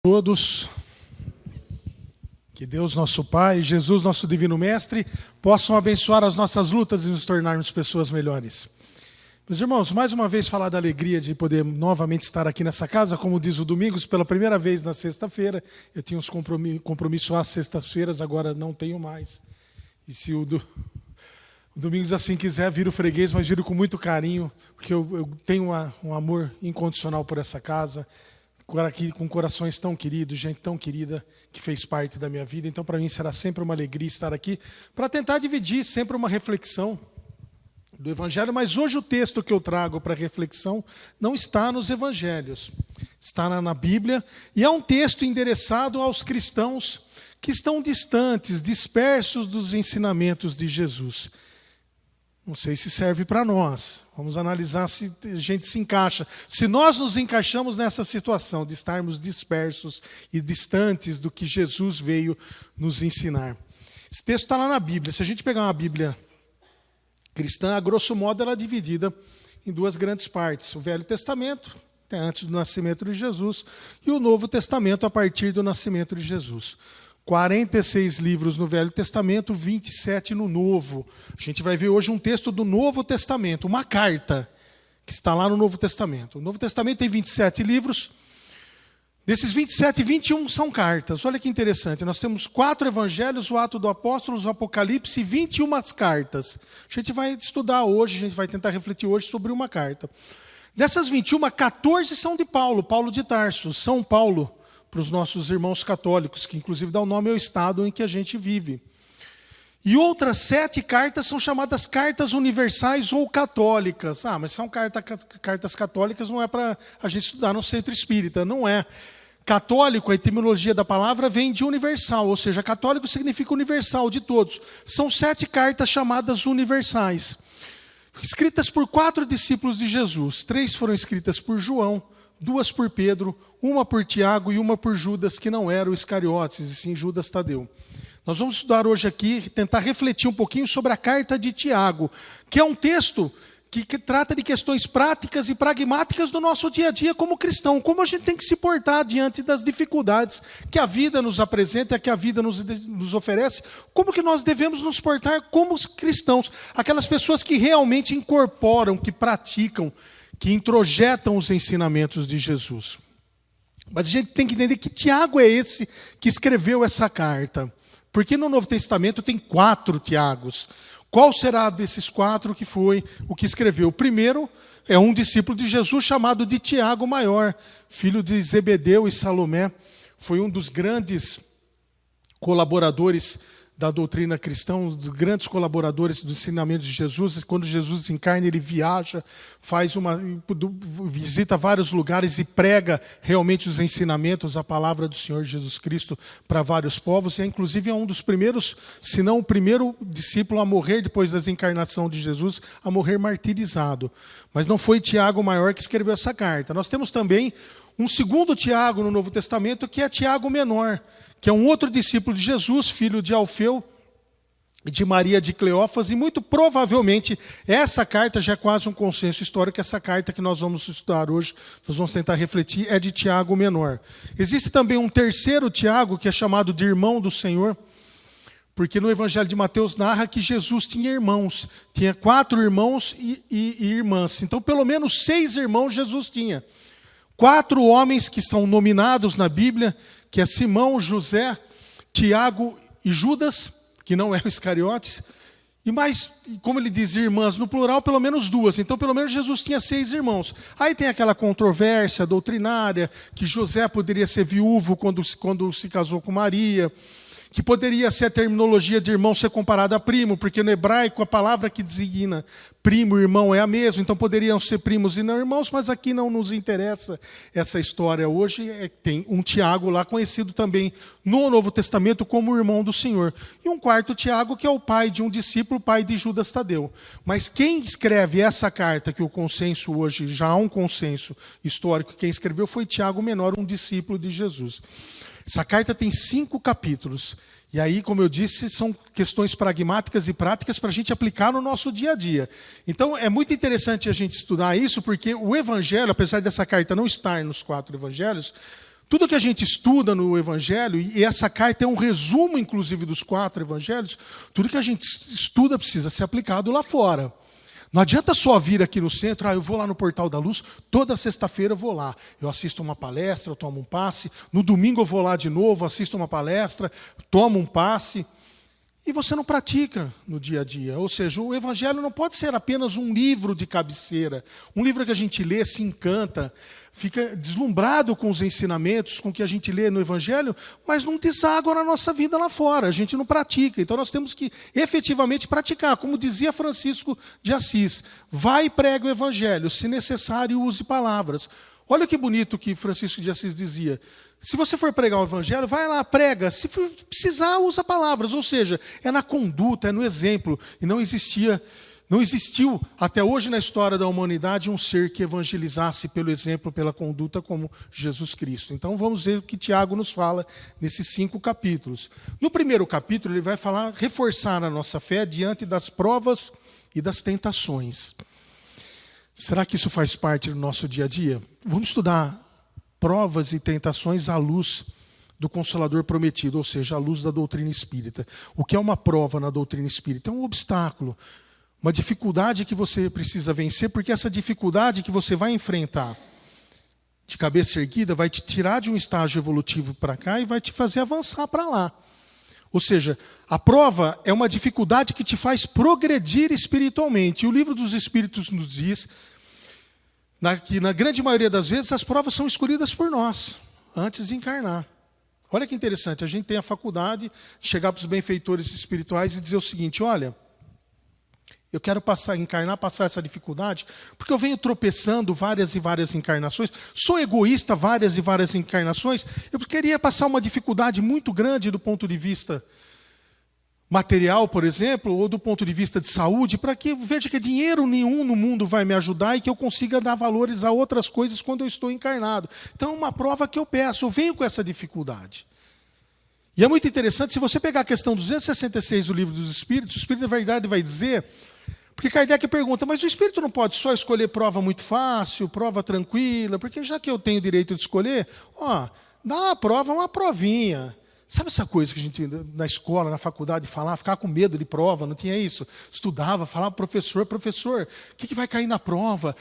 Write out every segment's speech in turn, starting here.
Todos, que Deus nosso Pai, Jesus nosso Divino Mestre, possam abençoar as nossas lutas e nos tornarmos pessoas melhores. Meus irmãos, mais uma vez falar da alegria de poder novamente estar aqui nessa casa, como diz o Domingos, pela primeira vez na sexta-feira. Eu tinha uns compromissos às sextas-feiras, agora não tenho mais. E se o Domingos assim quiser, viro freguês, mas viro com muito carinho, porque eu tenho um amor incondicional por essa casa, aqui com corações tão queridos, gente tão querida que fez parte da minha vida. Então, para mim, será sempre uma alegria estar aqui para tentar dividir sempre uma reflexão do Evangelho. Mas hoje o texto que eu trago para reflexão não está nos Evangelhos, está na Bíblia, e é um texto endereçado aos cristãos que estão distantes, dispersos dos ensinamentos de Jesus. Não sei se serve para nós. Vamos analisar se a gente se encaixa. Se nós nos encaixamos nessa situação de estarmos dispersos e distantes do que Jesus veio nos ensinar. Esse texto está lá na Bíblia. Se a gente pegar uma Bíblia cristã, a grosso modo ela é dividida em duas grandes partes. O Velho Testamento, até antes do nascimento de Jesus, e o Novo Testamento a partir do nascimento de Jesus. 46 livros no Velho Testamento, 27 no Novo. A gente vai ver hoje um texto do Novo Testamento, uma carta que está lá no Novo Testamento. O Novo Testamento tem 27 livros. Desses 27, 21 são cartas. Olha que interessante. Nós temos 4 evangelhos, o Ato do Apóstolo, o Apocalipse e 21 cartas. A gente vai estudar hoje, a gente vai tentar refletir hoje sobre uma carta. Dessas 21, 14 são de Paulo, Paulo de Tarso, São Paulo, para os nossos irmãos católicos, que inclusive dá o nome ao estado em que a gente vive. E outras 7 cartas são chamadas cartas universais ou católicas. Mas são cartas católicas, não é para a gente estudar no centro espírita, não é. Católico, a etimologia da palavra vem de universal, ou seja, católico significa universal, de todos. São 7 cartas chamadas universais, escritas por 4 discípulos de Jesus. 3 foram escritas por João, 2 por Pedro, 1 por Tiago e 1 por Judas, que não era o Iscariotes, e sim Judas Tadeu. Nós vamos estudar hoje aqui, tentar refletir um pouquinho sobre a carta de Tiago, que é um texto que trata de questões práticas e pragmáticas do nosso dia a dia como cristão, como a gente tem que se portar diante das dificuldades que a vida nos apresenta, que a vida nos oferece, como que nós devemos nos portar como cristãos, aquelas pessoas que realmente incorporam, que praticam, que introjetam os ensinamentos de Jesus. Mas a gente tem que entender que Tiago é esse que escreveu essa carta. Porque no Novo Testamento tem 4 Tiagos. Qual será desses 4 que foi o que escreveu? O primeiro é um discípulo de Jesus chamado de Tiago Maior, filho de Zebedeu e Salomé. Foi um dos grandes colaboradores da doutrina cristã, um dos grandes colaboradores dos ensinamentos de Jesus. Quando Jesus encarna, ele viaja, visita vários lugares e prega realmente os ensinamentos, a palavra do Senhor Jesus Cristo para vários povos. E inclusive é um dos primeiros, se não o primeiro discípulo a morrer depois da encarnação de Jesus, a morrer martirizado. Mas não foi Tiago Maior que escreveu essa carta. Nós temos também um segundo Tiago no Novo Testamento, que é Tiago Menor, que é um outro discípulo de Jesus, filho de Alfeu e de Maria de Cleófas, e muito provavelmente essa carta já é quase um consenso histórico, essa carta que nós vamos estudar hoje, nós vamos tentar refletir, é de Tiago Menor. Existe também um terceiro Tiago, que é chamado de irmão do Senhor, porque no Evangelho de Mateus narra que Jesus tinha irmãos, tinha 4 irmãos e irmãs, então pelo menos 6 irmãos Jesus tinha. 4 homens que são nominados na Bíblia, que é Simão, José, Tiago e Judas, que não é o Iscariotes, e mais, como ele diz, irmãs no plural, pelo menos 2. Então, pelo menos Jesus tinha 6 irmãos. Aí tem aquela controvérsia doutrinária, que José poderia ser viúvo quando se casou com Maria, que poderia ser a terminologia de irmão ser comparada a primo, porque no hebraico a palavra que designa primo e irmão é a mesma, então poderiam ser primos e não irmãos, mas aqui não nos interessa essa história. Hoje tem um Tiago lá, conhecido também no Novo Testamento como o irmão do Senhor. E um quarto Tiago, que é o pai de um discípulo, pai de Judas Tadeu. Mas quem escreve essa carta, que o consenso hoje, já há um consenso histórico, quem escreveu foi Tiago Menor, um discípulo de Jesus. Essa carta tem 5 capítulos. E aí, como eu disse, são questões pragmáticas e práticas para a gente aplicar no nosso dia a dia. Então, é muito interessante a gente estudar isso, porque o Evangelho, apesar dessa carta não estar nos 4 Evangelhos, Tudo que a gente estuda no Evangelho, e essa carta é um resumo, inclusive, dos 4 Evangelhos, tudo que a gente estuda precisa ser aplicado lá fora. Não adianta só vir aqui no centro, eu vou lá no Portal da Luz, toda sexta-feira eu vou lá. Eu assisto uma palestra, eu tomo um passe, no domingo eu vou lá de novo, assisto uma palestra, tomo um passe. E você não pratica no dia a dia. Ou seja, o Evangelho não pode ser apenas um livro de cabeceira, um livro que a gente lê, se encanta, fica deslumbrado com os ensinamentos, com o que a gente lê no Evangelho, mas não deságua na nossa vida lá fora, a gente não pratica. Então nós temos que efetivamente praticar, como dizia Francisco de Assis, vai e prega o Evangelho, se necessário use palavras. Olha que bonito que Francisco de Assis dizia, se você for pregar o Evangelho, vai lá, prega, se precisar usa palavras, ou seja, é na conduta, é no exemplo, e não existiu até hoje na história da humanidade um ser que evangelizasse pelo exemplo, pela conduta como Jesus Cristo. Então vamos ver o que Tiago nos fala nesses 5 capítulos. No primeiro capítulo ele vai falar, reforçar a nossa fé diante das provas e das tentações. Será que isso faz parte do nosso dia a dia? Vamos estudar provas e tentações à luz do Consolador prometido, ou seja, à luz da doutrina espírita. O que é uma prova na doutrina espírita? É um obstáculo, uma dificuldade que você precisa vencer, porque essa dificuldade que você vai enfrentar de cabeça erguida vai te tirar de um estágio evolutivo para cá e vai te fazer avançar para lá. Ou seja, a prova é uma dificuldade que te faz progredir espiritualmente. E o Livro dos Espíritos nos diz que, na grande maioria das vezes, as provas são escolhidas por nós, antes de encarnar. Olha que interessante, a gente tem a faculdade de chegar para os benfeitores espirituais e dizer o seguinte, olha, eu quero encarnar, passar essa dificuldade, porque eu venho tropeçando várias e várias encarnações, sou egoísta várias e várias encarnações, eu queria passar uma dificuldade muito grande do ponto de vista material, por exemplo, ou do ponto de vista de saúde, para que eu veja que dinheiro nenhum no mundo vai me ajudar e que eu consiga dar valores a outras coisas quando eu estou encarnado. Então, é uma prova que eu peço, eu venho com essa dificuldade. E é muito interessante, se você pegar a questão 266 do Livro dos Espíritos, o Espírito da Verdade vai dizer, porque Kardec pergunta, mas o Espírito não pode só escolher prova muito fácil, prova tranquila, porque já que eu tenho o direito de escolher, dá uma prova, uma provinha. Sabe essa coisa que a gente, na escola, na faculdade, falava, ficava com medo de prova, não tinha isso? Estudava, falava, professor, o que vai cair na prova?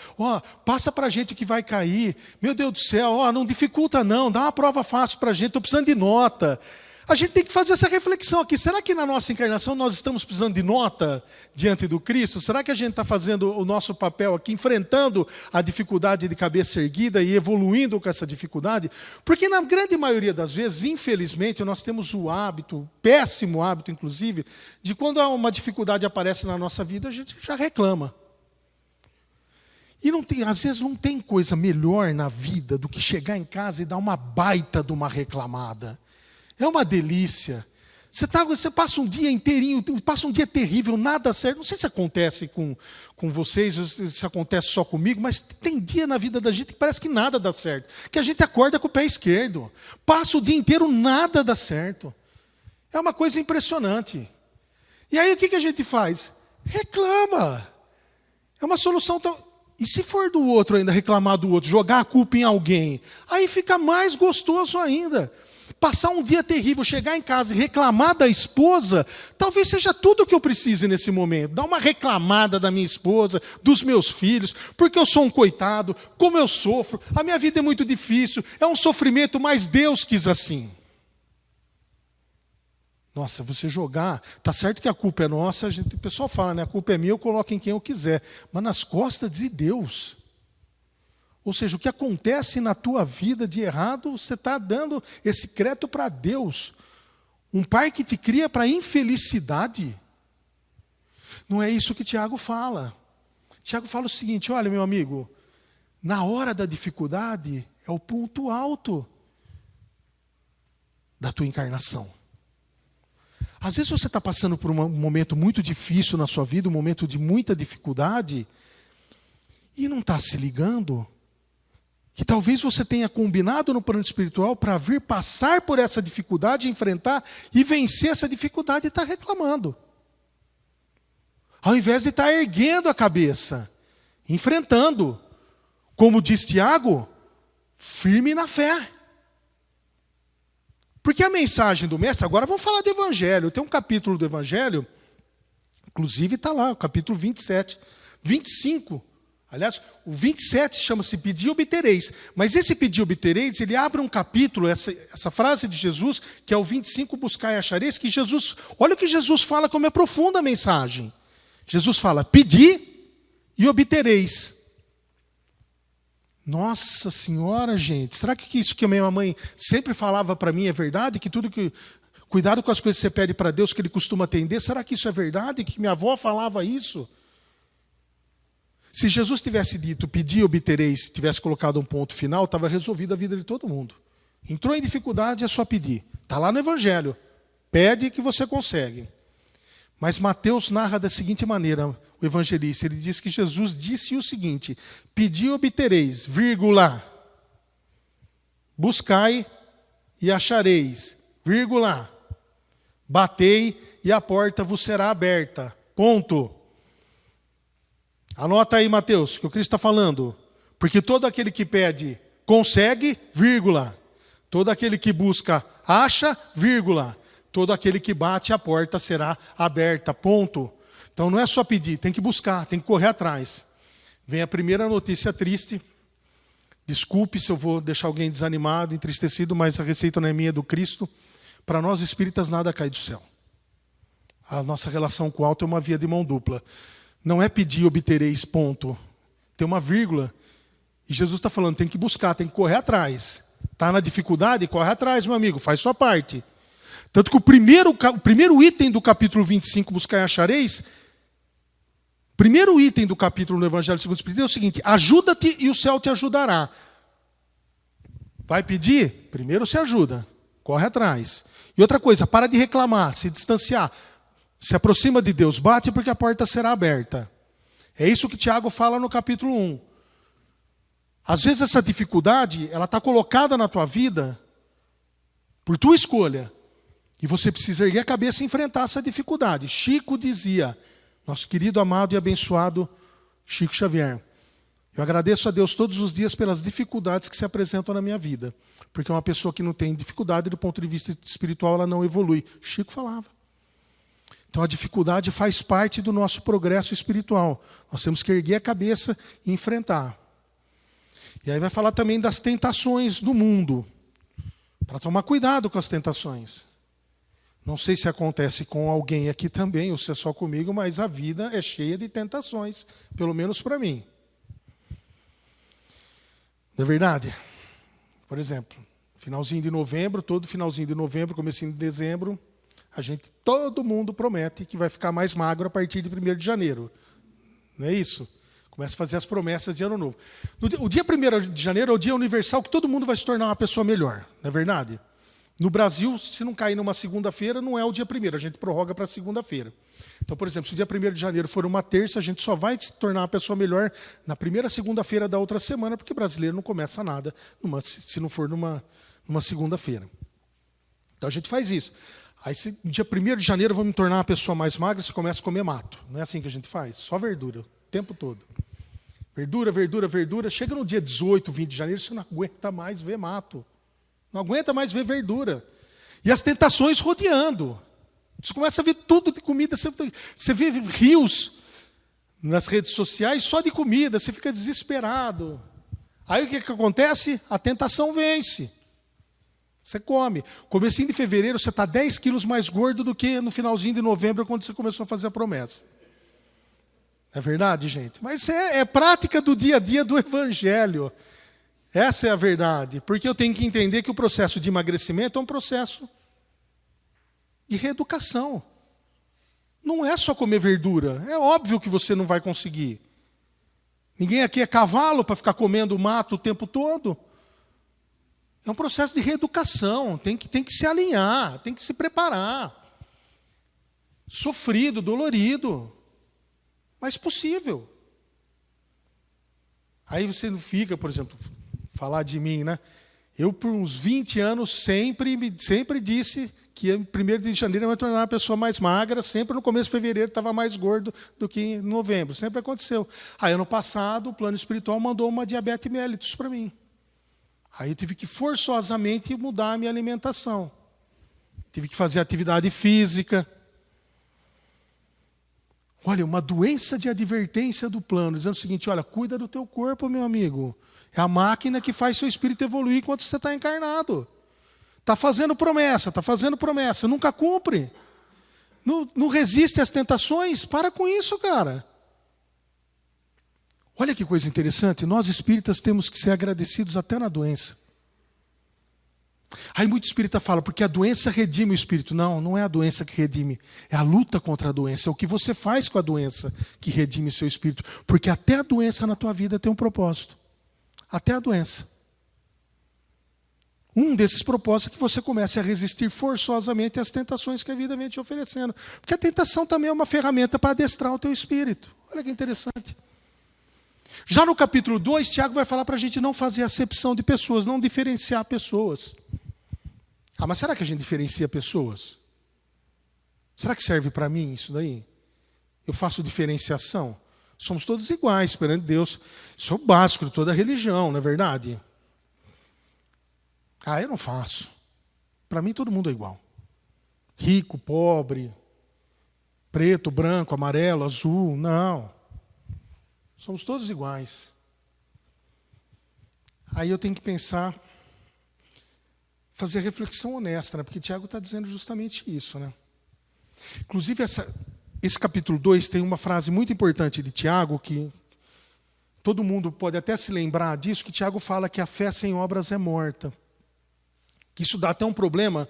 Passa para a gente o que vai cair. Meu Deus do céu, não dificulta não, dá uma prova fácil para a gente, estou precisando de nota. A gente tem que fazer essa reflexão aqui. Será que na nossa encarnação nós estamos precisando de nota diante do Cristo? Será que a gente está fazendo o nosso papel aqui, enfrentando a dificuldade de cabeça erguida e evoluindo com essa dificuldade? Porque na grande maioria das vezes, infelizmente, nós temos o hábito, péssimo hábito inclusive, de quando uma dificuldade aparece na nossa vida, a gente já reclama. E às vezes não tem coisa melhor na vida do que chegar em casa e dar uma baita de uma reclamada. É uma delícia. Você passa um dia inteirinho, passa um dia terrível, nada certo. Não sei se acontece com vocês, se acontece só comigo, mas tem dia na vida da gente que parece que nada dá certo. Que a gente acorda com o pé esquerdo. Passa o dia inteiro, nada dá certo. É uma coisa impressionante. E aí o que a gente faz? Reclama. É uma solução tão... E se for do outro ainda, reclamar do outro, jogar a culpa em alguém, aí fica mais gostoso ainda. Passar um dia terrível, chegar em casa e reclamar da esposa, talvez seja tudo o que eu precise nesse momento. Dar uma reclamada da minha esposa, dos meus filhos, porque eu sou um coitado, como eu sofro, a minha vida é muito difícil, é um sofrimento, mas Deus quis assim. Nossa, você jogar, tá certo que a culpa é nossa, o pessoal fala, né? A culpa é minha, eu coloco em quem eu quiser, mas nas costas de Deus. Ou seja, o que acontece na tua vida de errado, você está dando esse crédito para Deus. Um pai que te cria para infelicidade. Não é isso que Tiago fala. Tiago fala o seguinte, olha meu amigo, na hora da dificuldade é o ponto alto da tua encarnação. Às vezes você está passando por um momento muito difícil na sua vida, um momento de muita dificuldade, e não está se ligando que talvez você tenha combinado no plano espiritual para vir passar por essa dificuldade, enfrentar e vencer essa dificuldade e está reclamando. Ao invés de estar erguendo a cabeça, enfrentando, como diz Tiago, firme na fé. Porque a mensagem do mestre, agora vamos falar do evangelho. Tem um capítulo do evangelho, inclusive está lá, o capítulo 27, 25. Aliás, o 27 chama-se pedir e obtereis. Mas esse pedir e obtereis, ele abre um capítulo, essa frase de Jesus, que é o 25, buscar e achareis, que Jesus, olha o que Jesus fala, como é profunda a mensagem. Jesus fala, pedi e obtereis. Nossa Senhora, gente, será que isso que a minha mãe sempre falava para mim é verdade? Que tudo que... Cuidado com as coisas que você pede para Deus, que Ele costuma atender. Será que isso é verdade? Que minha avó falava isso? Se Jesus tivesse dito, pedi e obtereis, tivesse colocado um ponto final, estava resolvida a vida de todo mundo. Entrou em dificuldade, é só pedir. Está lá no Evangelho. Pede que você consegue. Mas Mateus narra da seguinte maneira, o evangelista. Ele diz que Jesus disse o seguinte, pedi e obtereis, vírgula, buscai e achareis, vírgula, batei e a porta vos será aberta. Ponto. Anota aí, Mateus, que o Cristo está falando. Porque todo aquele que pede, consegue, vírgula. Todo aquele que busca, acha, vírgula. Todo aquele que bate, a porta será aberta. Ponto. Então não é só pedir, tem que buscar, tem que correr atrás. Vem a primeira notícia triste. Desculpe se eu vou deixar alguém desanimado, entristecido, mas a receita não é minha, é do Cristo. Para nós espíritas nada cai do céu. A nossa relação com o alto é uma via de mão dupla. Não é pedir, obtereis, ponto. Tem uma vírgula. E Jesus está falando, tem que buscar, tem que correr atrás. Está na dificuldade? Corre atrás, meu amigo, faz sua parte. Tanto que o primeiro item do capítulo 25, buscar e achareis, primeiro item do capítulo do Evangelho segundo o Espírito é o seguinte, ajuda-te e o céu te ajudará. Vai pedir? Primeiro se ajuda, corre atrás. E outra coisa, para de reclamar, se distanciar. Se aproxima de Deus, bate porque a porta será aberta. É isso que Tiago fala no capítulo 1. Às vezes essa dificuldade, ela está colocada na tua vida por tua escolha. E você precisa erguer a cabeça e enfrentar essa dificuldade. Chico dizia, nosso querido, amado e abençoado Chico Xavier, eu agradeço a Deus todos os dias pelas dificuldades que se apresentam na minha vida. Porque uma pessoa que não tem dificuldade, do ponto de vista espiritual, ela não evolui. Chico falava. Então a dificuldade faz parte do nosso progresso espiritual. Nós temos que erguer a cabeça e enfrentar. E aí vai falar também das tentações do mundo. Para tomar cuidado com as tentações. Não sei se acontece com alguém aqui também, ou se é só comigo, mas a vida é cheia de tentações, pelo menos para mim. Não é verdade? Por exemplo, finalzinho de novembro, todo finalzinho de novembro, comecinho de dezembro, todo mundo promete que vai ficar mais magro a partir de 1º de janeiro. Não é isso? Começa a fazer as promessas de ano novo. O dia 1º de janeiro é o dia universal que todo mundo vai se tornar uma pessoa melhor, não é verdade? No Brasil, se não cair numa segunda-feira, não é o dia 1º, a gente prorroga para segunda-feira. Então, por exemplo, se o dia 1º de janeiro for uma terça, a gente só vai se tornar uma pessoa melhor na primeira segunda-feira da outra semana, porque brasileiro não começa nada se não for numa segunda-feira. Então a gente faz isso. Aí, se no dia 1º de janeiro eu vou me tornar uma pessoa mais magra, você começa a comer mato. Não é assim que a gente faz? Só verdura, o tempo todo. Verdura, verdura, verdura. Chega no dia 18, 20 de janeiro, você não aguenta mais ver mato. Não aguenta mais ver verdura. E as tentações rodeando. Você começa a ver tudo de comida. Você vê rios nas redes sociais só de comida. Você fica desesperado. Aí o que acontece? A tentação vence. Você come. Comecinho de fevereiro, você está 10 quilos mais gordo do que no finalzinho de novembro, quando você começou a fazer a promessa. É verdade, gente? Mas é prática do dia a dia do Evangelho. Essa é a verdade. Porque eu tenho que entender que o processo de emagrecimento é um processo de reeducação. Não é só comer verdura. É óbvio que você não vai conseguir. Ninguém aqui é cavalo para ficar comendo mato o tempo todo. É um processo de reeducação. Tem que se alinhar, tem que se preparar. Sofrido, dolorido. Mas possível. Aí você não fica, por exemplo, falar de mim, né? Eu, por uns 20 anos, sempre disse que em 1º de janeiro eu ia tornar uma pessoa mais magra, sempre no começo de fevereiro estava mais gordo do que em novembro. Sempre aconteceu. Aí, ano passado, o plano espiritual mandou uma diabetes mellitus para mim. Aí eu tive que forçosamente mudar a minha alimentação. tive que fazer atividade física. Olha, uma doença de advertência do plano, dizendo o seguinte, olha, cuida do teu corpo, meu amigo. É a máquina que faz seu espírito evoluir enquanto você está encarnado. Está fazendo promessa, nunca cumpre. Não resiste às tentações, para com isso, cara. Olha que coisa interessante, nós espíritas temos que ser agradecidos até na doença. Aí muito espírita fala, porque a doença redime o espírito. Não, não é a doença que redime, é a luta contra a doença, é o que você faz com a doença que redime o seu espírito. Porque até a doença na tua vida tem um propósito. Até a doença. Um desses propósitos é que você comece a resistir forçosamente às tentações que a vida vem te oferecendo. Porque a tentação também é uma ferramenta para adestrar o teu espírito. Olha que interessante. Já no capítulo 2, Tiago vai falar para a gente não fazer acepção de pessoas, não diferenciar pessoas. Ah, mas será que a gente diferencia pessoas? Será que serve para mim isso daí? Eu faço diferenciação? Somos todos iguais perante Deus. Isso é o básico de toda a religião, não é verdade? Ah, eu não faço. Para mim todo mundo é igual. Rico, pobre, preto, branco, amarelo, azul, não. Somos todos iguais. Aí eu tenho que pensar, fazer reflexão honesta, né? Porque Tiago está dizendo justamente isso, né? Inclusive, esse capítulo 2 tem uma frase muito importante de Tiago, que todo mundo pode até se lembrar disso, que Tiago fala que a fé sem obras é morta. Que isso dá até um problema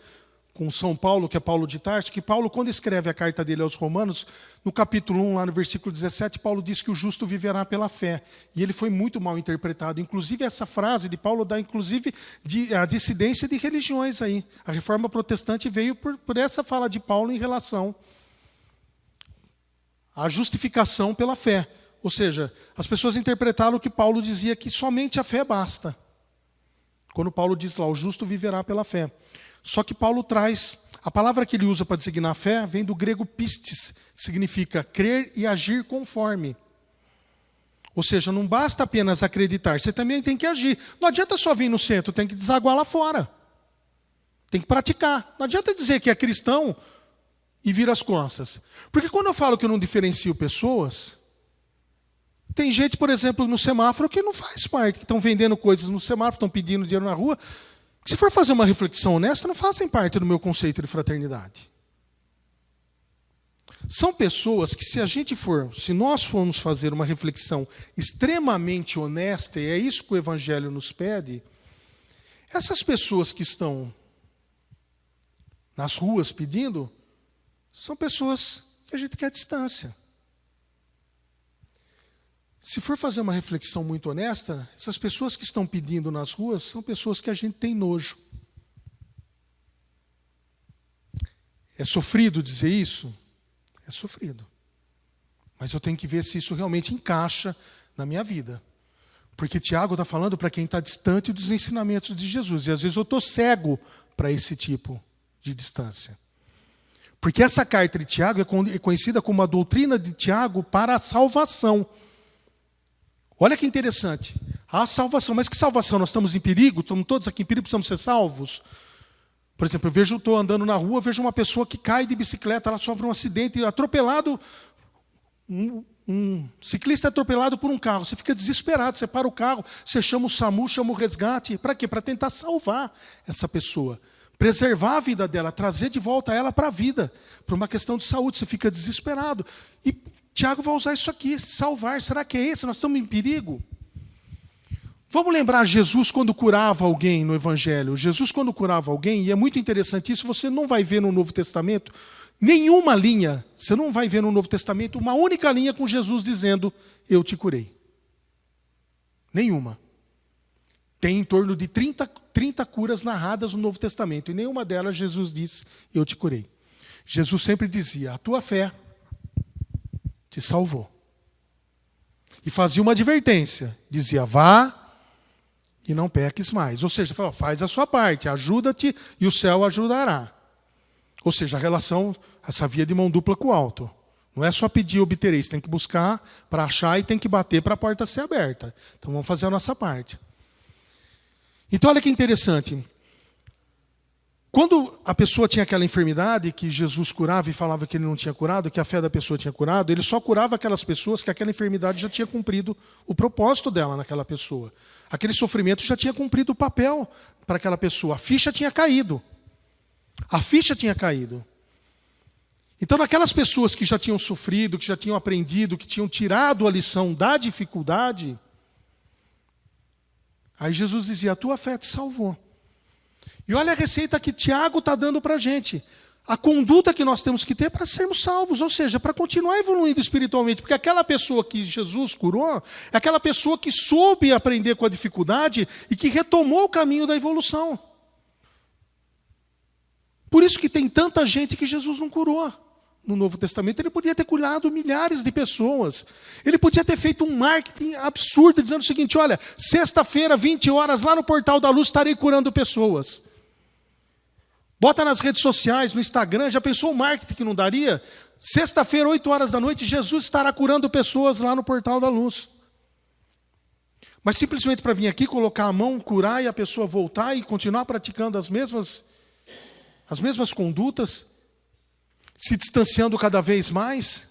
com São Paulo, que é Paulo de Tarso, que Paulo, quando escreve a carta dele aos Romanos, no capítulo 1, lá no versículo 17, Paulo diz que o justo viverá pela fé. E ele foi muito mal interpretado. Inclusive, essa frase de Paulo dá, inclusive, a dissidência de religiões aí. A reforma protestante veio por essa fala de Paulo em relação à justificação pela fé. Ou seja, as pessoas interpretaram o que Paulo dizia, que somente a fé basta. Quando Paulo diz lá, o justo viverá pela fé. Só que Paulo traz, a palavra que ele usa para designar fé vem do grego pistis, que significa crer e agir conforme. Ou seja, não basta apenas acreditar, você também tem que agir. Não adianta só vir no centro, tem que desaguar lá fora. Tem que praticar. Não adianta dizer que é cristão e vir as costas. Porque quando eu falo que eu não diferencio pessoas, tem gente, por exemplo, no semáforo que não faz parte, que estão vendendo coisas no semáforo, estão pedindo dinheiro na rua. Se for fazer uma reflexão honesta, não fazem parte do meu conceito de fraternidade. São pessoas que, se nós formos fazer uma reflexão extremamente honesta, e é isso que o Evangelho nos pede, essas pessoas que estão nas ruas pedindo, são pessoas que a gente quer distância. Se for fazer uma reflexão muito honesta, essas pessoas que estão pedindo nas ruas são pessoas que a gente tem nojo. É sofrido dizer isso? É sofrido. Mas eu tenho que ver se isso realmente encaixa na minha vida. Porque Tiago está falando para quem está distante dos ensinamentos de Jesus. E às vezes eu estou cego para esse tipo de distância. Porque essa carta de Tiago é conhecida como a doutrina de Tiago para a salvação. Olha que interessante. A salvação. Mas que salvação? Nós estamos em perigo? Estamos todos aqui em perigo, precisamos ser salvos? Por exemplo, estou andando na rua, vejo uma pessoa que cai de bicicleta, ela sofre um acidente, atropelado, um ciclista atropelado por um carro. Você fica desesperado, você para o carro, você chama o SAMU, chama o resgate. Para quê? Para tentar salvar essa pessoa. Preservar a vida dela, trazer de volta ela para a vida. Por uma questão de saúde, você fica desesperado. E Tiago vai usar isso aqui, salvar. Será que é esse? Nós estamos em perigo? Vamos lembrar Jesus quando curava alguém no Evangelho. Jesus quando curava alguém, e é muito interessante isso, você não vai ver no Novo Testamento nenhuma linha, você não vai ver no Novo Testamento uma única linha com Jesus dizendo, eu te curei. Nenhuma. Tem em torno de 30 curas narradas no Novo Testamento, e nenhuma delas Jesus diz, eu te curei. Jesus sempre dizia, a tua fé te salvou. E fazia uma advertência, dizia, vá e não peques mais. Ou seja, faz a sua parte, ajuda-te e o céu ajudará. Ou seja, a relação, essa via de mão dupla com o alto. Não é só pedir e obterei, você tem que buscar para achar e tem que bater para a porta ser aberta. Então vamos fazer a nossa parte. Então olha que interessante. Quando a pessoa tinha aquela enfermidade que Jesus curava e falava que ele não tinha curado, que a fé da pessoa tinha curado, ele só curava aquelas pessoas que aquela enfermidade já tinha cumprido o propósito dela naquela pessoa. Aquele sofrimento já tinha cumprido o papel para aquela pessoa. A ficha tinha caído. A ficha tinha caído. Então, naquelas pessoas que já tinham sofrido, que já tinham aprendido, que tinham tirado a lição da dificuldade, aí Jesus dizia: a tua fé te salvou. E olha a receita que Tiago está dando para a gente. A conduta que nós temos que ter para sermos salvos, ou seja, para continuar evoluindo espiritualmente. Porque aquela pessoa que Jesus curou, é aquela pessoa que soube aprender com a dificuldade e que retomou o caminho da evolução. Por isso que tem tanta gente que Jesus não curou. No Novo Testamento, ele podia ter curado milhares de pessoas. Ele podia ter feito um marketing absurdo, dizendo o seguinte: olha, sexta-feira, 20 horas, lá no Portal da Luz, estarei curando pessoas. Bota nas redes sociais, no Instagram, já pensou o marketing que não daria? Sexta-feira, 8 horas da noite, Jesus estará curando pessoas lá no Portal da Luz. Mas simplesmente para vir aqui, colocar a mão, curar e a pessoa voltar e continuar praticando as mesmas condutas, se distanciando cada vez mais.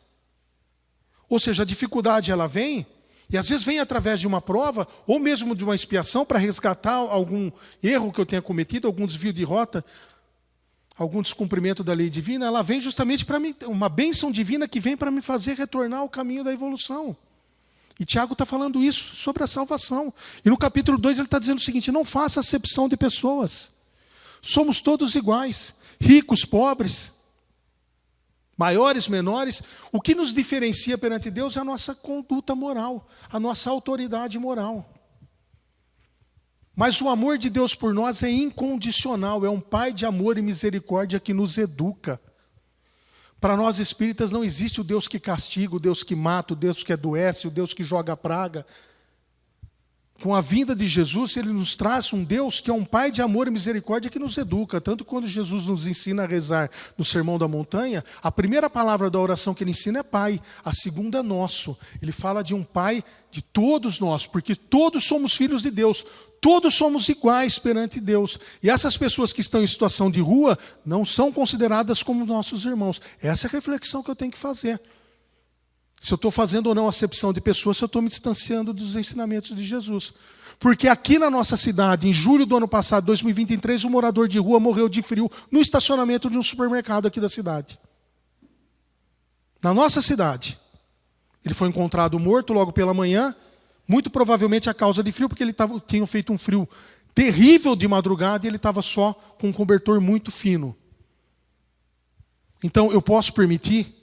Ou seja, a dificuldade ela vem, e às vezes vem através de uma prova, ou mesmo de uma expiação para resgatar algum erro que eu tenha cometido, algum desvio de rota, algum descumprimento da lei divina. Ela vem justamente para mim, uma bênção divina que vem para me fazer retornar ao caminho da evolução. E Tiago está falando isso sobre a salvação. E no capítulo 2 ele está dizendo o seguinte: não faça acepção de pessoas. Somos todos iguais, ricos, pobres, maiores, menores. O que nos diferencia perante Deus é a nossa conduta moral, a nossa autoridade moral. Mas o amor de Deus por nós é incondicional, é um Pai de amor e misericórdia que nos educa. Para nós espíritas não existe o Deus que castiga, o Deus que mata, o Deus que adoece, o Deus que joga praga. Com a vinda de Jesus, ele nos traz um Deus que é um Pai de amor e misericórdia que nos educa. Tanto quando Jesus nos ensina a rezar no Sermão da Montanha, a primeira palavra da oração que ele ensina é Pai, a segunda é nosso. Ele fala de um Pai de todos nós, porque todos somos filhos de Deus, todos somos iguais perante Deus. E essas pessoas que estão em situação de rua não são consideradas como nossos irmãos. Essa é a reflexão que eu tenho que fazer. Se eu estou fazendo ou não acepção de pessoas, se eu estou me distanciando dos ensinamentos de Jesus. Porque aqui na nossa cidade, em julho do ano passado, 2023, um morador de rua morreu de frio no estacionamento de um supermercado aqui da cidade. Na nossa cidade. Ele foi encontrado morto logo pela manhã, muito provavelmente a causa de frio, porque ele tinha feito um frio terrível de madrugada e ele estava só com um cobertor muito fino. Então, eu posso permitir,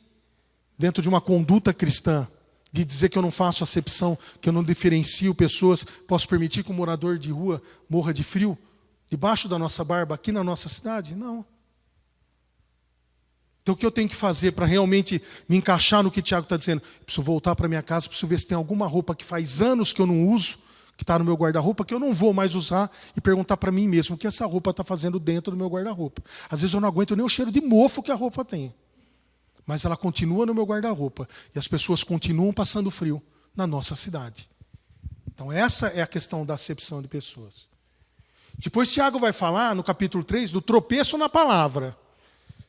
dentro de uma conduta cristã, de dizer que eu não faço acepção, que eu não diferencio pessoas, posso permitir que um morador de rua morra de frio, debaixo da nossa barba, aqui na nossa cidade? Não. Então o que eu tenho que fazer para realmente me encaixar no que o Tiago está dizendo? Preciso voltar para minha casa, preciso ver se tem alguma roupa que faz anos que eu não uso, que está no meu guarda-roupa, que eu não vou mais usar, e perguntar para mim mesmo o que essa roupa está fazendo dentro do meu guarda-roupa. Às vezes eu não aguento nem o cheiro de mofo que a roupa tem. Mas ela continua no meu guarda-roupa. E as pessoas continuam passando frio na nossa cidade. Então essa é a questão da acepção de pessoas. Depois Tiago vai falar, no capítulo 3, do tropeço na palavra.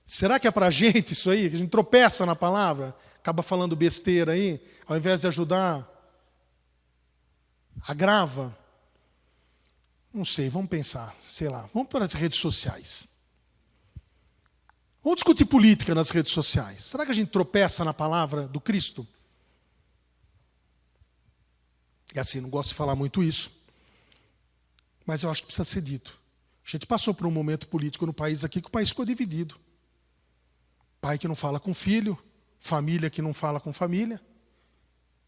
Será que é para a gente isso aí? Que a gente tropeça na palavra? Acaba falando besteira aí? Ao invés de ajudar, agrava? Não sei, vamos pensar. Sei lá, vamos para as redes sociais. Vamos discutir política nas redes sociais. Será que a gente tropeça na palavra do Cristo? É assim, não gosto de falar muito isso. Mas eu acho que precisa ser dito. A gente passou por um momento político no país aqui que o país ficou dividido. Pai que não fala com filho, família que não fala com família,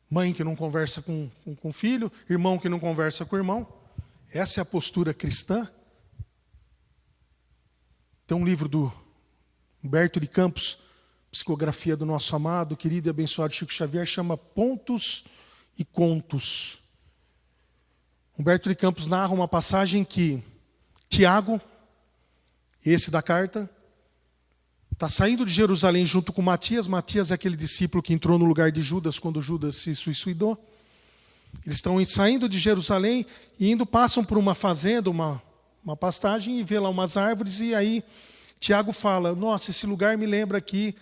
mãe que não conversa com filho, irmão que não conversa com irmão. Essa é a postura cristã. Tem um livro do Humberto de Campos, psicografia do nosso amado, querido e abençoado Chico Xavier, chama Pontos e Contos. Humberto de Campos narra uma passagem que Tiago, esse da carta, está saindo de Jerusalém junto com Matias. Matias é aquele discípulo que entrou no lugar de Judas quando Judas se suicidou. Eles estão saindo de Jerusalém e passam por uma fazenda, uma uma pastagem e vê lá umas árvores, e aí Tiago fala, nossa, esse lugar me lembra aqui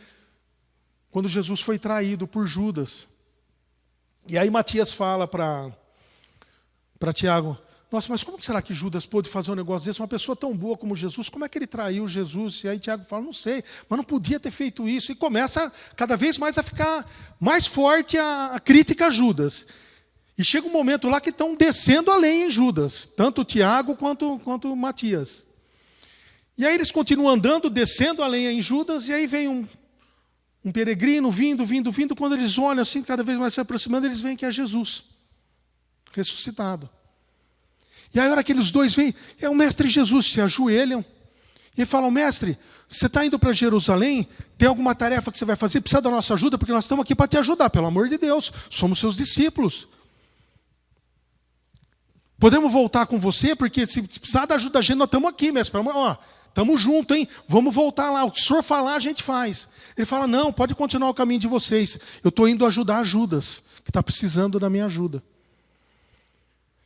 quando Jesus foi traído por Judas. E aí Matias fala para Tiago, nossa, mas como será que Judas pôde fazer um negócio desse? Uma pessoa tão boa como Jesus, como é que ele traiu Jesus? E aí Tiago fala, não sei, mas não podia ter feito isso. E começa cada vez mais a ficar mais forte a crítica a Judas. E chega um momento lá que estão descendo a lenha em Judas, tanto Tiago quanto Matias. E aí eles continuam andando, descendo a lenha em Judas, e aí vem um peregrino vindo. Quando eles olham assim, cada vez mais se aproximando, eles veem que é Jesus, ressuscitado. E aí a hora que eles dois vêm, é o mestre Jesus, se ajoelham, e falam, mestre, você está indo para Jerusalém, tem alguma tarefa que você vai fazer, precisa da nossa ajuda, porque nós estamos aqui para te ajudar, pelo amor de Deus, somos seus discípulos. Podemos voltar com você, porque se precisar da ajuda da gente, nós estamos aqui, mestre. Estamos juntos, hein? Vamos voltar lá. O que o senhor falar, a gente faz. Ele fala, não, pode continuar o caminho de vocês. Eu estou indo ajudar Judas, que está precisando da minha ajuda.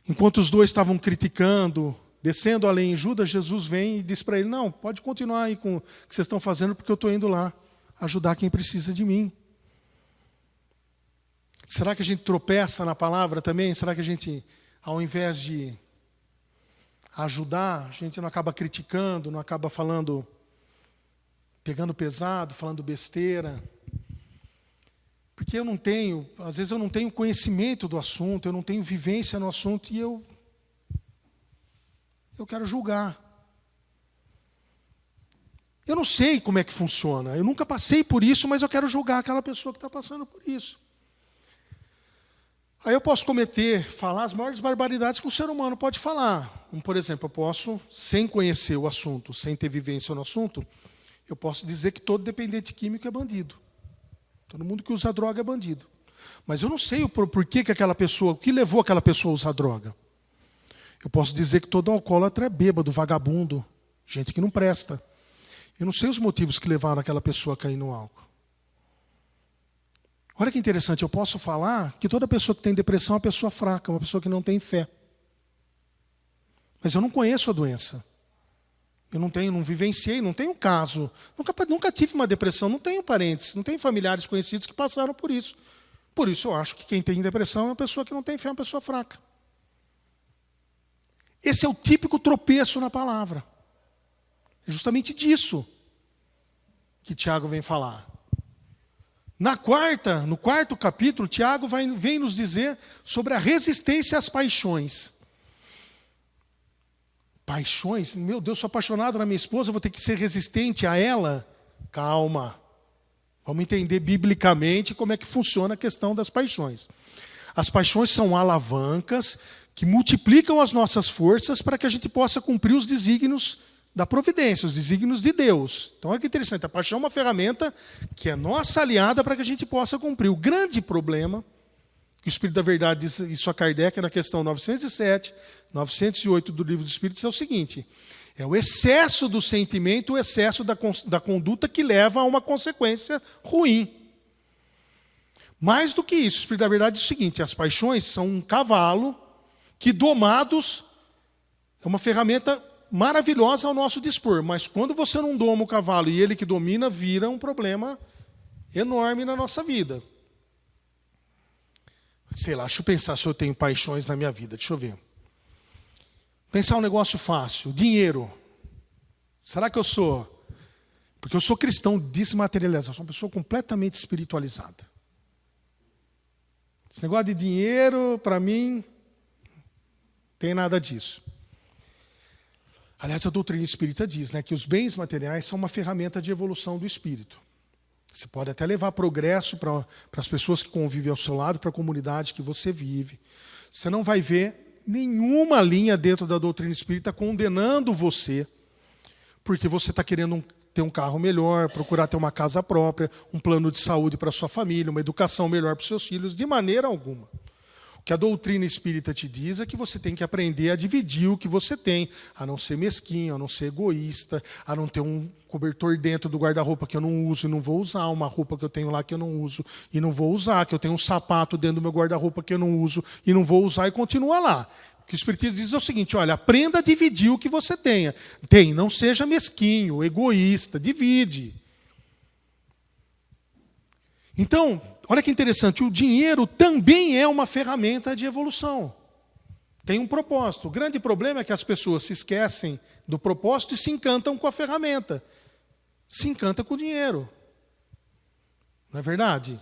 Enquanto os dois estavam criticando, descendo além em Judas, Jesus vem e diz para ele, não, pode continuar aí com o que vocês estão fazendo, porque eu estou indo lá ajudar quem precisa de mim. Será que a gente tropeça na palavra também? Será que a gente, ao invés de ajudar, a gente não acaba criticando, não acaba falando, pegando pesado, falando besteira? Porque às vezes eu não tenho conhecimento do assunto, eu não tenho vivência no assunto e eu quero julgar. Eu não sei como é que funciona, eu nunca passei por isso, mas eu quero julgar aquela pessoa que está passando por isso. Aí eu posso falar as maiores barbaridades que o ser humano pode falar. Como, por exemplo, eu posso, sem conhecer o assunto, sem ter vivência no assunto, eu posso dizer que todo dependente químico é bandido. Todo mundo que usa droga é bandido. Mas eu não sei o porquê que o que levou aquela pessoa a usar droga. Eu posso dizer que todo alcoólatra é bêbado, vagabundo, gente que não presta. Eu não sei os motivos que levaram aquela pessoa a cair no álcool. Olha que interessante, eu posso falar que toda pessoa que tem depressão é uma pessoa fraca, uma pessoa que não tem fé. Mas eu não conheço a doença. Eu não vivenciei, não tenho caso. Nunca tive uma depressão, não tenho parentes, não tenho familiares conhecidos que passaram por isso. Por isso eu acho que quem tem depressão é uma pessoa que não tem fé, é uma pessoa fraca. Esse é o típico tropeço na palavra. É justamente disso que Tiago vem falar. No quarto capítulo, Tiago vem nos dizer sobre a resistência às paixões. Paixões? Meu Deus, sou apaixonado na minha esposa, vou ter que ser resistente a ela? Calma. Vamos entender biblicamente como é que funciona a questão das paixões. As paixões são alavancas que multiplicam as nossas forças para que a gente possa cumprir os desígnios da providência, os desígnios de Deus. Então, olha que interessante, a paixão é uma ferramenta que é nossa aliada para que a gente possa cumprir. O grande problema, que o Espírito da Verdade diz isso a Kardec, na questão 907, 908 do Livro dos Espíritos, é o seguinte, é o excesso do sentimento, o excesso da conduta que leva a uma consequência ruim. Mais do que isso, o Espírito da Verdade diz o seguinte, as paixões são um cavalo que domados é uma ferramenta maravilhosa ao nosso dispor, mas quando você não doma o cavalo e ele que domina, vira um problema enorme na nossa vida. Sei lá, deixa eu pensar se eu tenho paixões na minha vida, deixa eu ver. Pensar um negócio fácil, dinheiro. Será que eu sou? Porque eu sou cristão desmaterializado, eu sou uma pessoa completamente espiritualizada. Esse negócio de dinheiro, para mim, não tem nada disso. Aliás, a doutrina espírita diz, né, que os bens materiais são uma ferramenta de evolução do espírito. Você pode até levar progresso para as pessoas que convivem ao seu lado, para a comunidade que você vive. Você não vai ver nenhuma linha dentro da doutrina espírita condenando você, porque você está querendo ter um carro melhor, procurar ter uma casa própria, um plano de saúde para a sua família, uma educação melhor para os seus filhos, de maneira alguma. O que a doutrina espírita te diz é que você tem que aprender a dividir o que você tem, a não ser mesquinho, a não ser egoísta, a não ter um cobertor dentro do guarda-roupa que eu não uso e não vou usar, uma roupa que eu tenho lá que eu não uso e não vou usar, que eu tenho um sapato dentro do meu guarda-roupa que eu não uso e não vou usar e continua lá. O que o Espiritismo diz é o seguinte, olha, aprenda a dividir o que você tem, não seja mesquinho, egoísta, divide. Então, olha que interessante, o dinheiro também é uma ferramenta de evolução. Tem um propósito. O grande problema é que as pessoas se esquecem do propósito e se encantam com a ferramenta. Se encanta com o dinheiro. Não é verdade?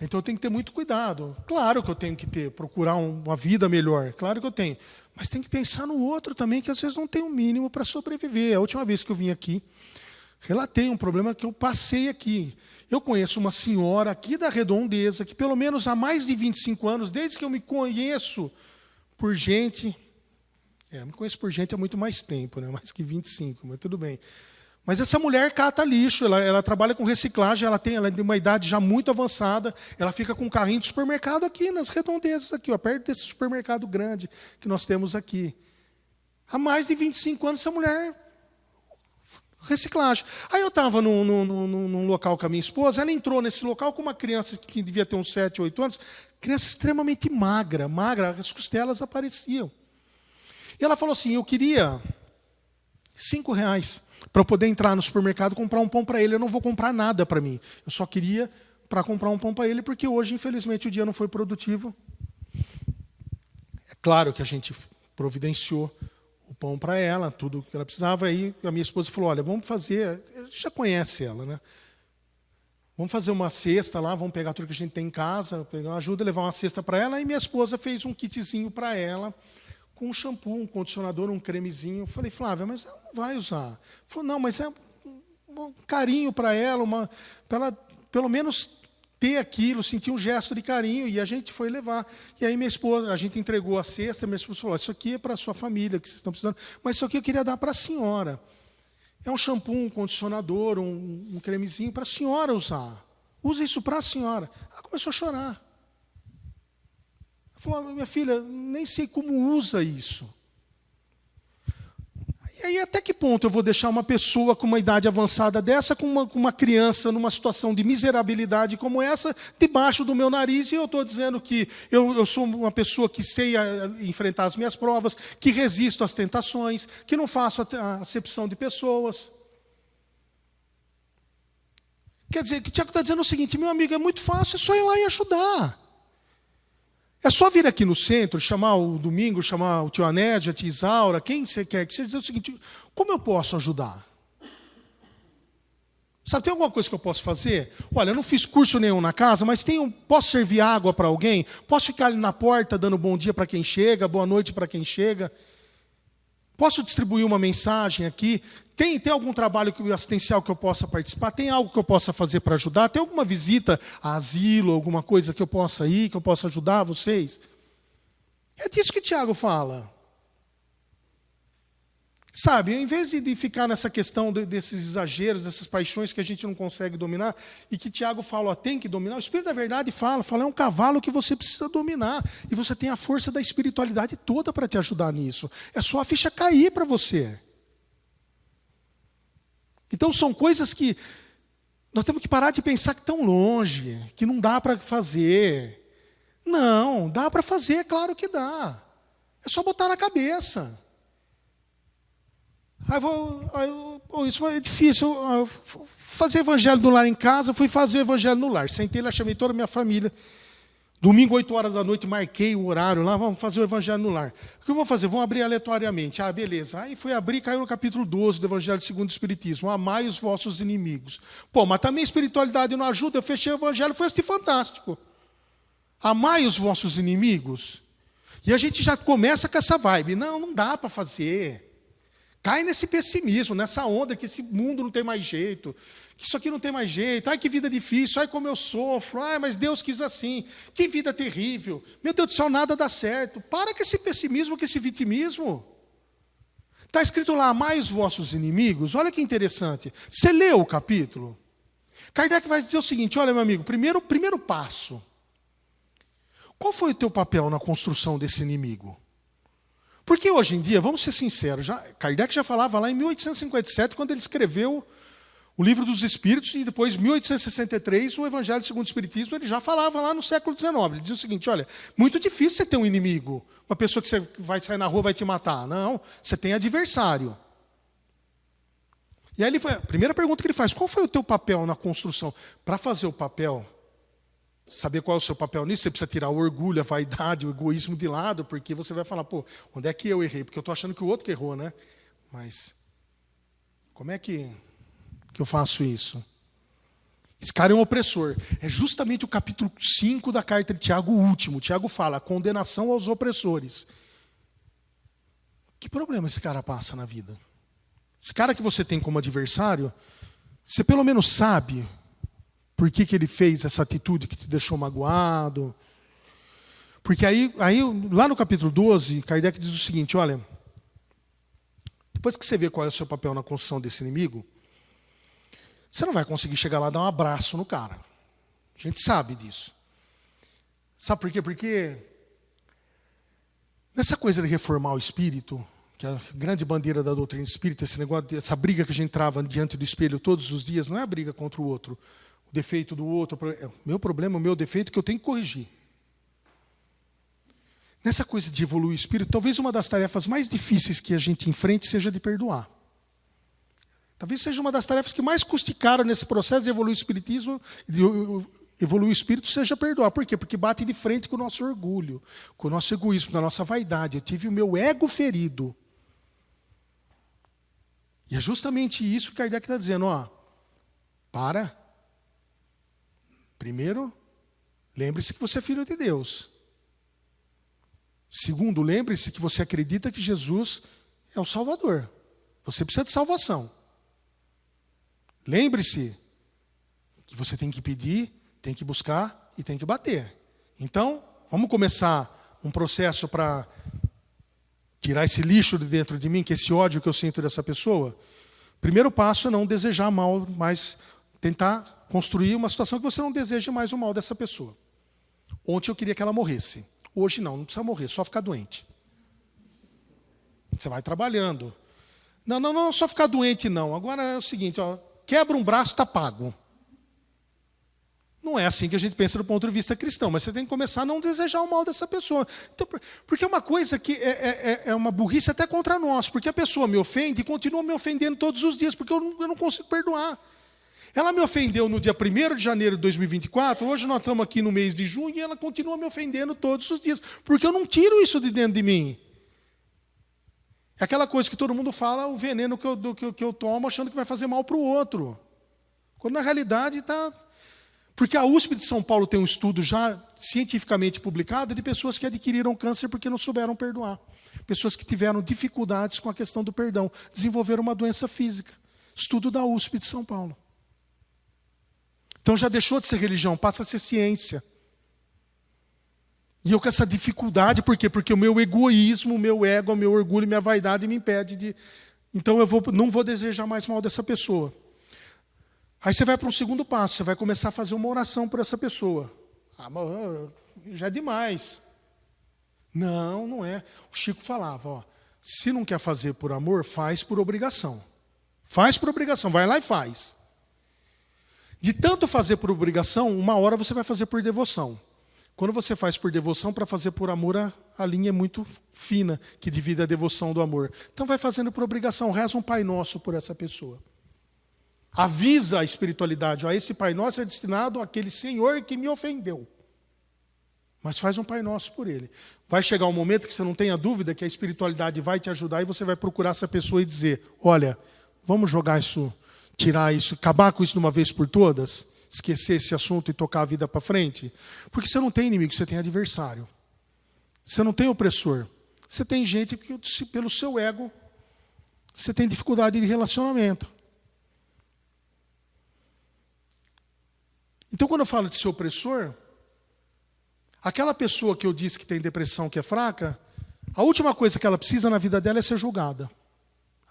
Então eu tenho que ter muito cuidado. Claro que eu tenho que procurar uma vida melhor. Claro que eu tenho. Mas tem que pensar no outro também, que às vezes não tem o mínimo para sobreviver. A última vez que eu vim aqui, relatei um problema que eu passei aqui. Eu conheço uma senhora aqui da Redondeza, que pelo menos há mais de 25 anos, desde que eu me conheço por gente... me conheço por gente há muito mais tempo, né? Mais que 25, mas tudo bem. Mas essa mulher cata lixo, ela trabalha com reciclagem, ela tem uma idade já muito avançada, ela fica com um carrinho de supermercado aqui, nas Redondezas, aqui, ó, perto desse supermercado grande que nós temos aqui. Há mais de 25 anos essa mulher... reciclagem. Aí eu estava num local com a minha esposa, ela entrou nesse local com uma criança que devia ter uns 7, 8 anos, criança extremamente magra, as costelas apareciam. E ela falou assim, eu queria R$5 para eu poder entrar no supermercado e comprar um pão para ele. Eu não vou comprar nada para mim. Eu só queria para comprar um pão para ele, porque hoje, infelizmente, o dia não foi produtivo. É claro que a gente providenciou o pão para ela, tudo o que ela precisava. Aí a minha esposa falou, olha, vamos fazer... A gente já conhece ela, né? Vamos fazer uma cesta lá, vamos pegar tudo que a gente tem em casa, pegar uma ajuda, levar uma cesta para ela. E minha esposa fez um kitzinho para ela, com um shampoo, um condicionador, um cremezinho. Eu falei, Flávia, mas ela não vai usar. Ela falou, não, mas é um carinho para ela, para ela pelo menos ter aquilo, sentir um gesto de carinho. E a gente foi levar. E aí minha esposa, a gente entregou a cesta, minha esposa falou, isso aqui é para a sua família, que vocês estão precisando, mas isso aqui eu queria dar para a senhora. É um shampoo, um condicionador, um cremezinho para a senhora usar. Use isso para a senhora. Ela começou a chorar. Falou, minha filha, nem sei como usa isso. E aí, até que ponto eu vou deixar uma pessoa com uma idade avançada dessa, com uma criança numa situação de miserabilidade como essa, debaixo do meu nariz, e eu estou dizendo que eu sou uma pessoa que sei enfrentar as minhas provas, que resisto às tentações, que não faço a acepção de pessoas. Quer dizer, que o Tiago está dizendo o seguinte, meu amigo, é muito fácil, é só ir lá e ajudar. É só vir aqui no centro, chamar o Domingo, chamar o tio Anédio, a tia Isaura, quem você quer que seja, dizer o seguinte, como eu posso ajudar? Sabe, tem alguma coisa que eu posso fazer? Olha, eu não fiz curso nenhum na casa, mas posso servir água para alguém? Posso ficar ali na porta dando bom dia para quem chega, boa noite para quem chega? Posso distribuir uma mensagem aqui? Tem algum trabalho assistencial que eu possa participar? Tem algo que eu possa fazer para ajudar? Tem alguma visita a asilo, alguma coisa que eu possa ir, que eu possa ajudar vocês? É disso que Tiago fala. Sabe, em vez de ficar nessa questão desses exageros, dessas paixões que a gente não consegue dominar, e que Tiago fala, ó, tem que dominar, o Espírito da Verdade fala, é um cavalo que você precisa dominar, e você tem a força da espiritualidade toda para te ajudar nisso. É só a ficha cair para você. Então são coisas que nós temos que parar de pensar que estão longe, que não dá para fazer. Não, dá para fazer, é claro que dá. É só botar na cabeça. Isso é difícil. Fazer evangelho no lar em casa, fui fazer evangelho no lar. Sentei lá, chamei toda a minha família. Domingo, 8 horas da noite, marquei o horário lá, vamos fazer o evangelho no lar. O que eu vou fazer? Vamos abrir aleatoriamente. Beleza. Aí fui abrir, caiu no capítulo 12 do Evangelho segundo o Espiritismo. Amai os vossos inimigos. Pô, mas também a espiritualidade não ajuda. Eu fechei o evangelho, foi assim fantástico. Amai os vossos inimigos. E a gente já começa com essa vibe. Não dá para fazer. Cai nesse pessimismo, nessa onda que esse mundo não tem mais jeito, que isso aqui não tem mais jeito, ai que vida difícil, ai como eu sofro, ai mas Deus quis assim, que vida terrível, meu Deus do céu, nada dá certo. Para com esse pessimismo, com esse vitimismo. Está escrito lá, amai os vossos inimigos, olha que interessante. Você leu o capítulo? Kardec vai dizer o seguinte, olha meu amigo, primeiro passo. Qual foi o teu papel na construção desse inimigo? Porque hoje em dia, vamos ser sinceros, Kardec já falava lá em 1857, quando ele escreveu O Livro dos Espíritos, e depois, 1863, o Evangelho segundo o Espiritismo, ele já falava lá no século XIX. Ele dizia o seguinte, olha, muito difícil você ter um inimigo, uma pessoa que você vai sair na rua e vai te matar. Não, você tem adversário. E aí a primeira pergunta que ele faz, qual foi o teu papel na construção? Para fazer o papel, saber qual é o seu papel nisso, você precisa tirar o orgulho, a vaidade, o egoísmo de lado, porque você vai falar, pô, onde é que eu errei? Porque eu estou achando que o outro que errou, né? Mas como é que eu faço isso? Esse cara é um opressor. É justamente o capítulo 5 da carta de Tiago, o último. Tiago fala, condenação aos opressores. Que problema esse cara passa na vida? Esse cara que você tem como adversário, você pelo menos sabe por que ele fez essa atitude que te deixou magoado. Porque aí lá no capítulo 12, Kardec diz o seguinte, olha, depois que você vê qual é o seu papel na construção desse inimigo, você não vai conseguir chegar lá e dar um abraço no cara. A gente sabe disso. Sabe por quê? Porque nessa coisa de reformar o espírito, que é a grande bandeira da doutrina espírita, esse negócio, essa briga que a gente trava diante do espelho todos os dias, não é a briga contra o outro, o defeito do outro, o meu problema, o meu defeito que eu tenho que corrigir. Nessa coisa de evoluir o espírito, talvez uma das tarefas mais difíceis que a gente enfrente seja de perdoar. Talvez seja uma das tarefas que mais custe caro nesse processo de evoluir o espiritismo, de evoluir o espírito, seja perdoar. Por quê? Porque bate de frente com o nosso orgulho, com o nosso egoísmo, com a nossa vaidade. Eu tive o meu ego ferido. E é justamente isso que Kardec está dizendo, ó. Para. Primeiro, lembre-se que você é filho de Deus. Segundo, lembre-se que você acredita que Jesus é o Salvador. Você precisa de salvação. Lembre-se que você tem que pedir, tem que buscar e tem que bater. Então, vamos começar um processo para tirar esse lixo de dentro de mim, que é esse ódio que eu sinto dessa pessoa. Primeiro passo é não desejar mal, mas tentar construir uma situação que você não deseje mais o mal dessa pessoa. Ontem eu queria que ela morresse. Hoje não precisa morrer, só ficar doente. Você vai trabalhando. Não, só ficar doente não. Agora é o seguinte, ó, quebra um braço, está pago. Não é assim que a gente pensa do ponto de vista cristão, mas você tem que começar a não desejar o mal dessa pessoa. Então, porque é uma coisa que é uma burrice até contra nós, porque a pessoa me ofende e continua me ofendendo todos os dias, porque eu não consigo perdoar. Ela me ofendeu no dia 1º de janeiro de 2024, hoje nós estamos aqui no mês de junho e ela continua me ofendendo todos os dias, porque eu não tiro isso de dentro de mim. É aquela coisa que todo mundo fala, o veneno que eu tomo achando que vai fazer mal para o outro. Quando na realidade está... Porque a USP de São Paulo tem um estudo já cientificamente publicado de pessoas que adquiriram câncer porque não souberam perdoar. Pessoas que tiveram dificuldades com a questão do perdão, desenvolveram uma doença física. Estudo da USP de São Paulo. Então já deixou de ser religião, passa a ser ciência. E eu com essa dificuldade, por quê? Porque o meu egoísmo, o meu ego, o meu orgulho, minha vaidade me impede de... Então eu não vou desejar mais mal dessa pessoa. Aí você vai para um segundo passo, você vai começar a fazer uma oração por essa pessoa. Ah, mas já é demais. Não é. O Chico falava, ó, se não quer fazer por amor, faz por obrigação. Faz por obrigação, vai lá e faz. De tanto fazer por obrigação, uma hora você vai fazer por devoção. Quando você faz por devoção, para fazer por amor, a linha é muito fina, que divide a devoção do amor. Então vai fazendo por obrigação, reza um Pai Nosso por essa pessoa. Avisa a espiritualidade, ó, esse Pai Nosso é destinado àquele Senhor que me ofendeu. Mas faz um Pai Nosso por ele. Vai chegar um momento que você não tenha dúvida que a espiritualidade vai te ajudar e você vai procurar essa pessoa e dizer, olha, vamos jogar isso, tirar isso, acabar com isso de uma vez por todas? Esquecer esse assunto e tocar a vida para frente? Porque você não tem inimigo, você tem adversário. Você não tem opressor. Você tem gente que, pelo seu ego, você tem dificuldade de relacionamento. Então, quando eu falo de ser opressor, aquela pessoa que eu disse que tem depressão, que é fraca, a última coisa que ela precisa na vida dela é ser julgada.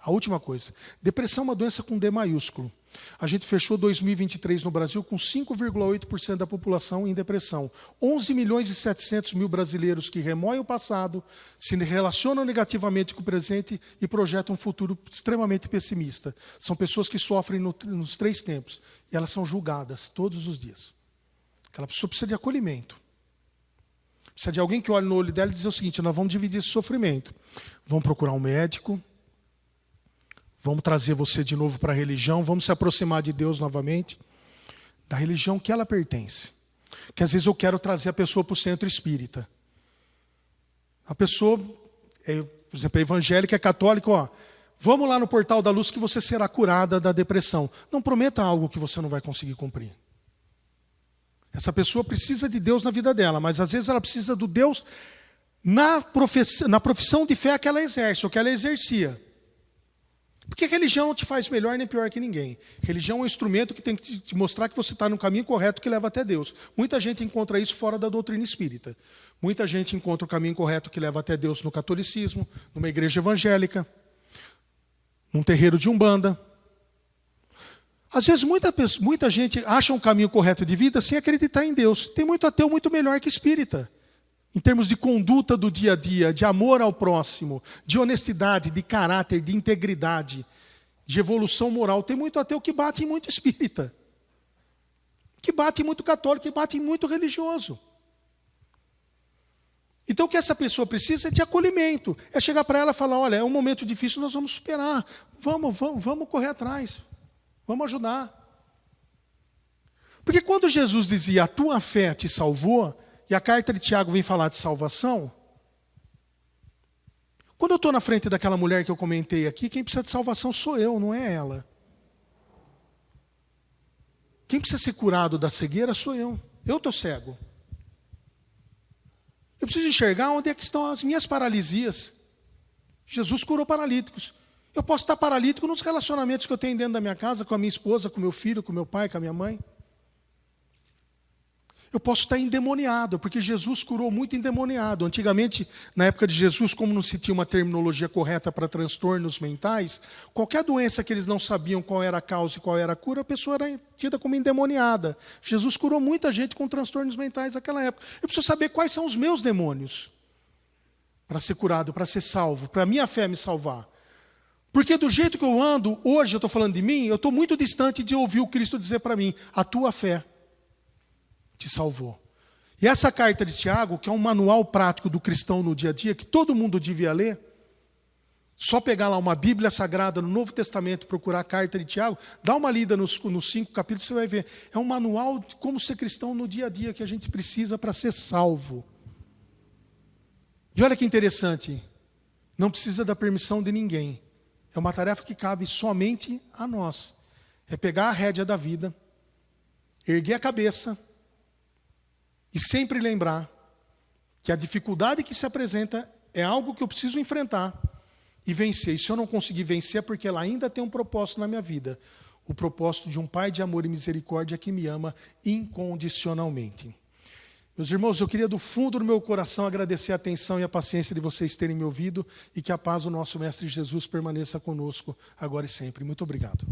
A última coisa. Depressão é uma doença com D maiúsculo. A gente fechou 2023 no Brasil com 5,8% da população em depressão. 11 milhões e 700 mil brasileiros que remoem o passado, se relacionam negativamente com o presente e projetam um futuro extremamente pessimista. São pessoas que sofrem nos 3 tempos. E elas são julgadas todos os dias. Aquela pessoa precisa de acolhimento. Precisa de alguém que olhe no olho dela e diz o seguinte: nós vamos dividir esse sofrimento. Vamos procurar um médico. Vamos trazer você de novo para a religião, vamos se aproximar de Deus novamente, da religião que ela pertence. Que às vezes eu quero trazer a pessoa para o centro espírita. A pessoa, por exemplo, é evangélica, é católica, vamos lá no Portal da Luz que você será curada da depressão. Não prometa algo que você não vai conseguir cumprir. Essa pessoa precisa de Deus na vida dela, mas às vezes ela precisa do Deus na profissão de fé que ela exerce, ou que ela exercia. Porque religião não te faz melhor nem pior que ninguém. Religião é um instrumento que tem que te mostrar que você está no caminho correto que leva até Deus. Muita gente encontra isso fora da doutrina espírita. Muita gente encontra o caminho correto que leva até Deus no catolicismo, numa igreja evangélica, num terreiro de umbanda. Às vezes muita gente acha um caminho correto de vida sem acreditar em Deus. Tem muito ateu muito melhor que espírita. Em termos de conduta do dia a dia, de amor ao próximo, de honestidade, de caráter, de integridade, de evolução moral. Tem muito ateu que bate em muito espírita, que bate em muito católico, que bate em muito religioso. Então o que essa pessoa precisa é de acolhimento. É chegar para ela e falar: olha, é um momento difícil, nós vamos superar. Vamos correr atrás. Vamos ajudar. Porque quando Jesus dizia: a tua fé te salvou, e a carta de Tiago vem falar de salvação, quando eu estou na frente daquela mulher que eu comentei aqui, quem precisa de salvação sou eu, não é ela. Quem precisa ser curado da cegueira sou eu. Eu estou cego. Eu preciso enxergar onde é que estão as minhas paralisias. Jesus curou paralíticos. Eu posso estar paralítico nos relacionamentos que eu tenho dentro da minha casa, com a minha esposa, com o meu filho, com o meu pai, com a minha mãe. Eu posso estar endemoniado, porque Jesus curou muito endemoniado. Antigamente, na época de Jesus, como não se tinha uma terminologia correta para transtornos mentais, qualquer doença que eles não sabiam qual era a causa e qual era a cura, a pessoa era tida como endemoniada. Jesus curou muita gente com transtornos mentais naquela época. Eu preciso saber quais são os meus demônios para ser curado, para ser salvo, para a minha fé me salvar. Porque do jeito que eu ando, hoje eu estou falando de mim, eu estou muito distante de ouvir o Cristo dizer para mim: a tua fé te salvou. E essa carta de Tiago, que é um manual prático do cristão no dia a dia, que todo mundo devia ler, só pegar lá uma Bíblia Sagrada no Novo Testamento, procurar a carta de Tiago, dá uma lida nos 5 capítulos, você vai ver. É um manual de como ser cristão no dia a dia que a gente precisa para ser salvo. E olha que interessante, não precisa da permissão de ninguém. É uma tarefa que cabe somente a nós. É pegar a rédea da vida, erguer a cabeça, e sempre lembrar que a dificuldade que se apresenta é algo que eu preciso enfrentar e vencer. E se eu não conseguir vencer é porque ela ainda tem um propósito na minha vida. O propósito de um Pai de amor e misericórdia que me ama incondicionalmente. Meus irmãos, eu queria do fundo do meu coração agradecer a atenção e a paciência de vocês terem me ouvido e que a paz do nosso Mestre Jesus permaneça conosco agora e sempre. Muito obrigado.